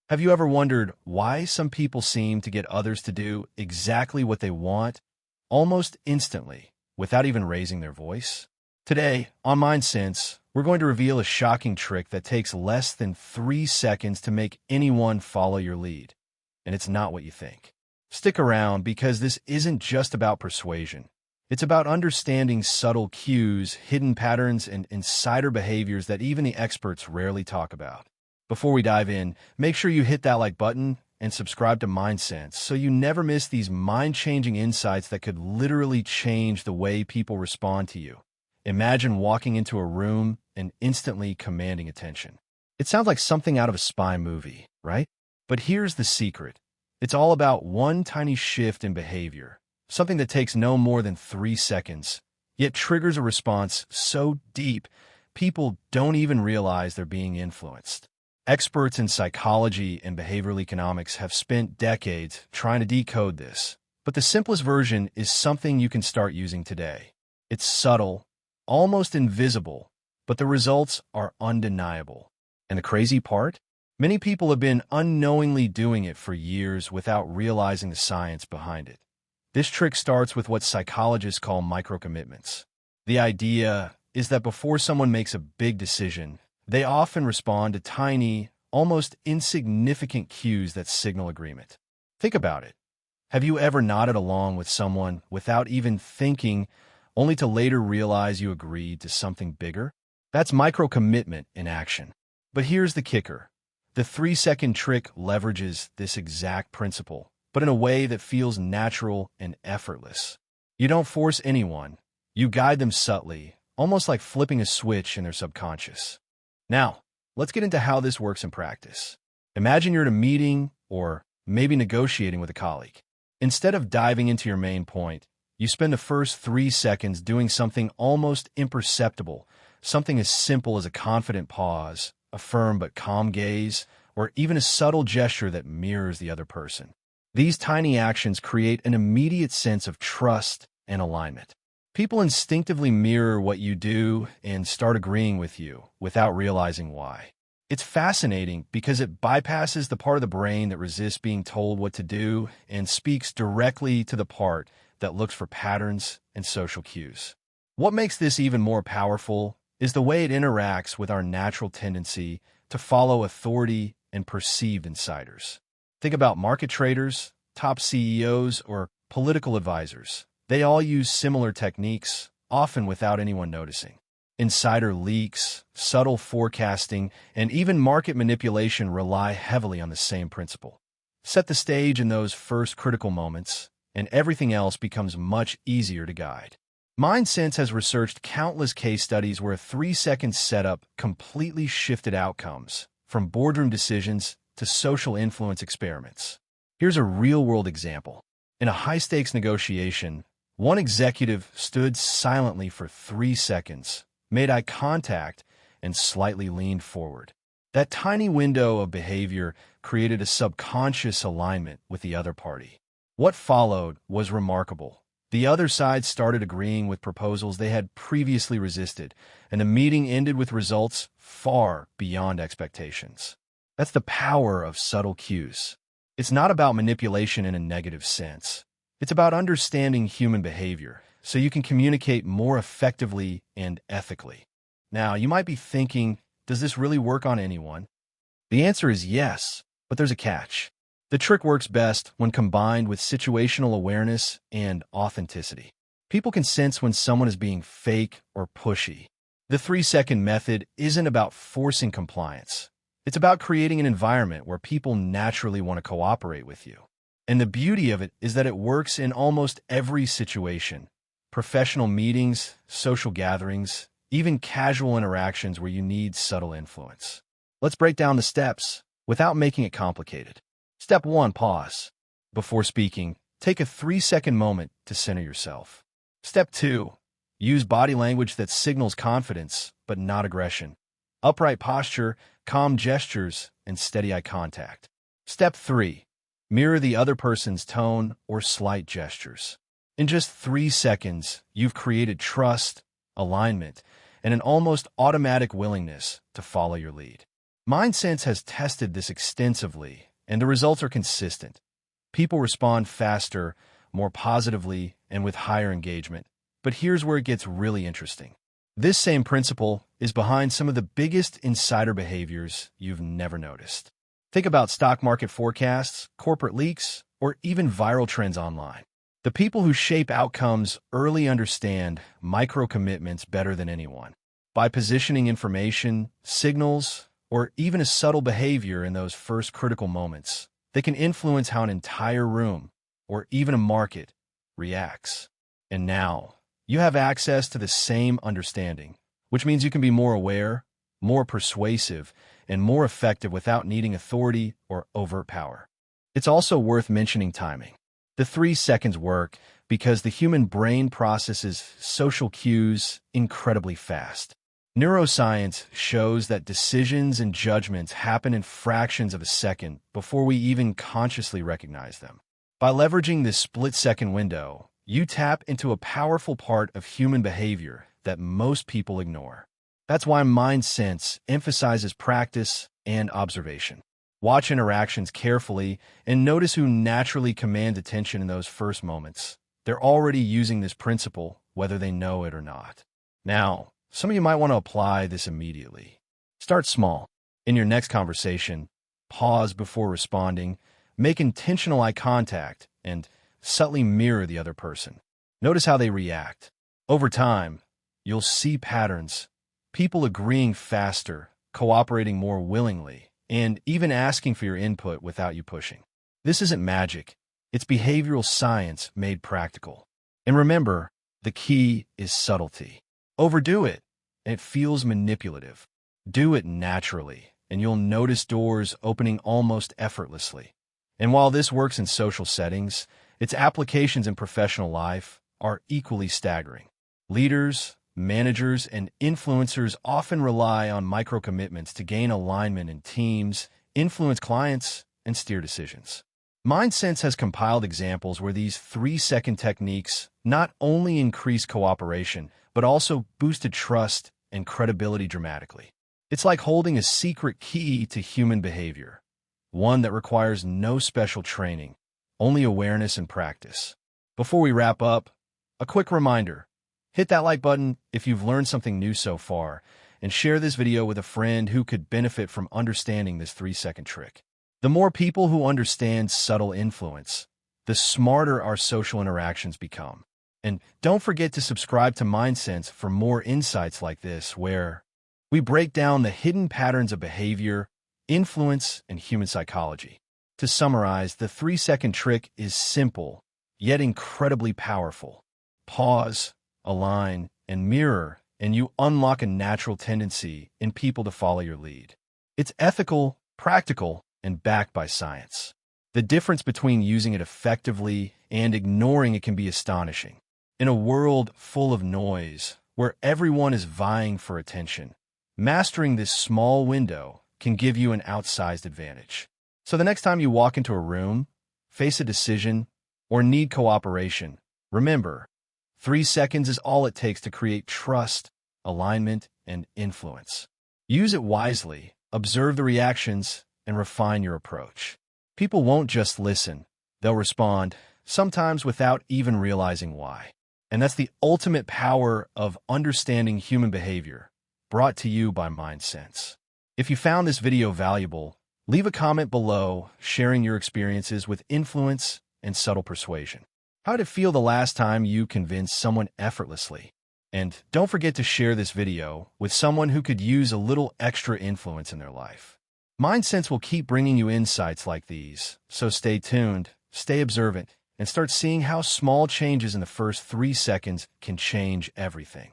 Have you ever wondered why some people seem to get others to do exactly what they want almost instantly without even raising their voice? Today, on MindSense, we're going to reveal a shocking trick that takes less than 3 seconds to make anyone follow your lead. And it's not what you think. Stick around because this isn't just about persuasion. It's about understanding subtle cues, hidden patterns, and insider behaviors that even the experts rarely talk about. Before we dive in, make sure you hit that like button and subscribe to MindSense so you never miss these mind-changing insights that could literally change the way people respond to you. Imagine walking into a room and instantly commanding attention. It sounds like something out of a spy movie, right? But here's the secret. It's all about one tiny shift in behavior, something that takes no more than 3 seconds, yet triggers a response so deep, people don't even realize they're being influenced. Experts in psychology and behavioral economics have spent decades trying to decode this, but the simplest version is something you can start using today. It's subtle, almost invisible, but the results are undeniable. And the crazy part? Many people have been unknowingly doing it for years without realizing the science behind it. This trick starts with what psychologists call microcommitments. The idea is that before someone makes a big decision, they often respond to tiny, almost insignificant cues that signal agreement. Think about it. Have you ever nodded along with someone without even thinking, only to later realize you agreed to something bigger? That's microcommitment in action. But here's the kicker. The 3-second trick leverages this exact principle, but in a way that feels natural and effortless. You don't force anyone. You guide them subtly, almost like flipping a switch in their subconscious. Now, let's get into how this works in practice. Imagine you're at a meeting or maybe negotiating with a colleague. Instead of diving into your main point, you spend the first 3 seconds doing something almost imperceptible, something as simple as a confident pause, a firm but calm gaze, or even a subtle gesture that mirrors the other person. These tiny actions create an immediate sense of trust and alignment. People instinctively mirror what you do and start agreeing with you without realizing why. It's fascinating because it bypasses the part of the brain that resists being told what to do and speaks directly to the part that looks for patterns and social cues. What makes this even more powerful is the way it interacts with our natural tendency to follow authority and perceived insiders. Think about market traders, top CEOs, or political advisors. They all use similar techniques, often without anyone noticing. Insider leaks, subtle forecasting, and even market manipulation rely heavily on the same principle. Set the stage in those first critical moments, and everything else becomes much easier to guide. MindSense has researched countless case studies where a 3-second setup completely shifted outcomes, from boardroom decisions to social influence experiments. Here's a real-world example. In a high-stakes negotiation, one executive stood silently for 3 seconds, made eye contact, and slightly leaned forward. That tiny window of behavior created a subconscious alignment with the other party. What followed was remarkable. The other side started agreeing with proposals they had previously resisted, and the meeting ended with results far beyond expectations. That's the power of subtle cues. It's not about manipulation in a negative sense. It's about understanding human behavior so you can communicate more effectively and ethically. Now, you might be thinking, does this really work on anyone? The answer is yes, but there's a catch. The trick works best when combined with situational awareness and authenticity. People can sense when someone is being fake or pushy. The 3-second method isn't about forcing compliance. It's about creating an environment where people naturally want to cooperate with you. And the beauty of it is that it works in almost every situation. Professional meetings, social gatherings, even casual interactions where you need subtle influence. Let's break down the steps without making it complicated. Step 1, pause. Before speaking, take a 3-second moment to center yourself. Step 2, use body language that signals confidence, but not aggression. Upright posture, calm gestures, and steady eye contact. Step 3, mirror the other person's tone or slight gestures. In just 3 seconds, you've created trust, alignment, and an almost automatic willingness to follow your lead. MindSense has tested this extensively, and the results are consistent. People respond faster, more positively, and with higher engagement. But here's where it gets really interesting. This same principle is behind some of the biggest insider behaviors you've never noticed. Think about stock market forecasts, corporate leaks, or even viral trends online. The people who shape outcomes early understand micro-commitments better than anyone. By positioning information, signals, or even a subtle behavior in those first critical moments, they can influence how an entire room, or even a market, reacts. And now, you have access to the same understanding, which means you can be more aware, more persuasive, and more effective without needing authority or overt power. It's also worth mentioning timing. The 3 seconds work because the human brain processes social cues incredibly fast. Neuroscience shows that decisions and judgments happen in fractions of a second before we even consciously recognize them. By leveraging this split-second window, you tap into a powerful part of human behavior that most people ignore. That's why MindSense emphasizes practice and observation. Watch interactions carefully and notice who naturally command attention in those first moments. They're already using this principle, whether they know it or not. Now, some of you might want to apply this immediately. Start small. In your next conversation, pause before responding, make intentional eye contact, and subtly mirror the other person. Notice how they react. Over time, you'll see patterns. People agreeing faster, cooperating more willingly, and even asking for your input without you pushing. This isn't magic. It's behavioral science made practical. And remember, the key is subtlety. Overdo it, and it feels manipulative. Do it naturally, and you'll notice doors opening almost effortlessly. And while this works in social settings, its applications in professional life are equally staggering. Leaders, managers, and influencers often rely on micro-commitments to gain alignment in teams, influence clients, and steer decisions. MindSense has compiled examples where these 3-second techniques not only increase cooperation, but also boosted trust and credibility dramatically. It's like holding a secret key to human behavior, one that requires no special training, only awareness and practice. Before we wrap up, a quick reminder. Hit that like button if you've learned something new so far, and share this video with a friend who could benefit from understanding this 3-second trick. The more people who understand subtle influence, the smarter our social interactions become. And don't forget to subscribe to MindSense for more insights like this, where we break down the hidden patterns of behavior, influence, and human psychology. To summarize, the 3-second trick is simple, yet incredibly powerful. Pause, align, and mirror, and you unlock a natural tendency in people to follow your lead. It's ethical, practical, and backed by science. The difference between using it effectively and ignoring it can be astonishing. In a world full of noise, where everyone is vying for attention, mastering this small window can give you an outsized advantage. So the next time you walk into a room, face a decision, or need cooperation, remember, 3 seconds is all it takes to create trust, alignment, and influence. Use it wisely, observe the reactions, and refine your approach. People won't just listen, they'll respond, sometimes without even realizing why. And that's the ultimate power of understanding human behavior, brought to you by MindSense. If you found this video valuable, leave a comment below sharing your experiences with influence and subtle persuasion. How did it feel the last time you convinced someone effortlessly? And don't forget to share this video with someone who could use a little extra influence in their life. MindSense will keep bringing you insights like these, so stay tuned, stay observant, and start seeing how small changes in the first 3 seconds can change everything.